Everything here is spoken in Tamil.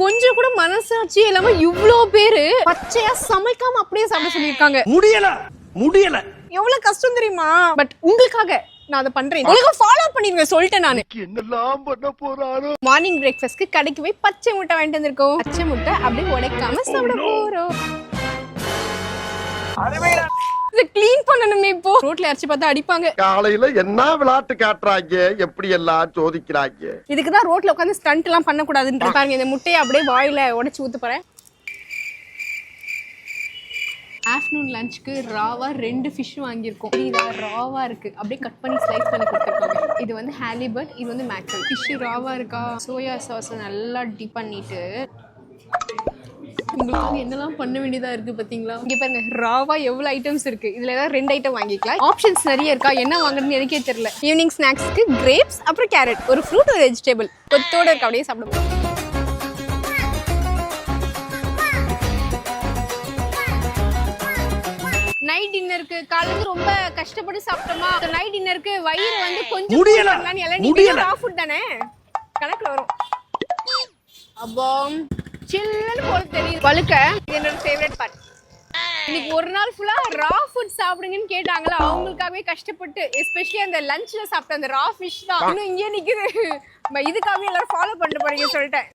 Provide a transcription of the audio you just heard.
கொஞ்சம் கூட மனசாட்சி இல்லாம இவ்ளோ பேரு பச்சையா சமைக்காம அப்படியே சாப்பிட சொல்லிருக்காங்க. முடியல எவ்வளவு கஷ்டம் தெரியுமா? பட் உங்களுக்காக நான் அதை பண்றேன். உங்களுக்கு ஃபாலோ பண்ணிருங்க சொல்லிட்டேன் நானு. என்னெல்லாம் பண்ண போறாரோ. மார்னிங் பிரேக்ஃபாஸ்ட்க்கு கடைக்கு போய் பச்சை முட்டை வாங்கிட்டு வந்திருக்கோம். பச்சை முட்டை அப்படியே உடைக்காம சாப்பிட போறோம். இத க்ளீன் பண்ணணுமே இப்போ. ரோட்ல அரைச்சு பார்த்தா அடிப்பாங்க. காலையில என்ன விளையாட்டு காட்டுறாங்க, எப்படி எல்லாம் சோதிக்கிறாங்க. இதுக்கு தான் ரோட்ல உட்கார்ந்து ஸ்டண்ட் எல்லாம் பண்ண கூடாதுன்னு பாருங்க. இந்த முட்டையை அப்படியே வாயில உடைச்சு ஊத்து போறேன். ஆஃப்டர்நூன் லஞ்சுக்கு ராவா 2 ஃபிஷ் வாங்கியிருக்கோம். இது ராவா இருக்கு, அப்படியே கட் பண்ணி ஸ்லைஸ் பண்ணி கொடுத்துருக்காங்க. இது வந்து ஹாலிபட், இது வந்து மேக்ரல். ஃபிஷ் ராவா இருக்கா, சோயா சாஸ் நல்லா டிப் பண்ணிட்டு உங்களுக்கு என்னெல்லாம் பண்ண வேண்டியதா இருக்கு பாத்தீங்களா? இங்க பாருங்க, ராவா எவ்வளவு ஐட்டம்ஸ் இருக்கு. இதுல ஏதாவது 2 ஐட்டம் வாங்கிக்கலாம். ஆப்ஷன்ஸ் நிறைய இருக்கா, என்ன வாங்குறதுன்னு எனக்கே தெரியல. ஈவினிங் ஸ்நாக்ஸ்க்கு கிரேப்ஸ், அப்புறம் கேரட், ஒரு ஃப்ரூட், ஒரு வெஜிடபிள் கொத்தோட இருக்கு, அப்படியே சாப்பிடுவோம். நைட் டின்னருக்கு காலையில ரொம்ப கஷ்டப்பட்டு சாப்பிட்டோமா, நைட் டின்னருக்கு வயிறு வந்து கொஞ்சம் பண்ணலாம்னு எல்லாம் ரா ஃபுட் தானே கணக்குல வரும். அப்போ சில்லுன்னு போல தெரியுது. வழுக்க இது என்னோட ஃபேவரட் பார்ட். இன்னைக்கு ஒரு நாள் ஃபுல்லா ரா ஃபுட் சாப்பிடுங்கன்னு கேட்டாங்களா, அவங்களுக்காகவே கஷ்டப்பட்டு எஸ்பெஷலி அந்த லஞ்ச்ல சாப்பிட்ட அந்த ரா ஃபிஷ் தான் இன்னும் இங்கே நிக்குது. இதுக்காகவே எல்லாரும் ஃபாலோ பண்ணிட்டு போறீங்க சொல்லிட்டேன்.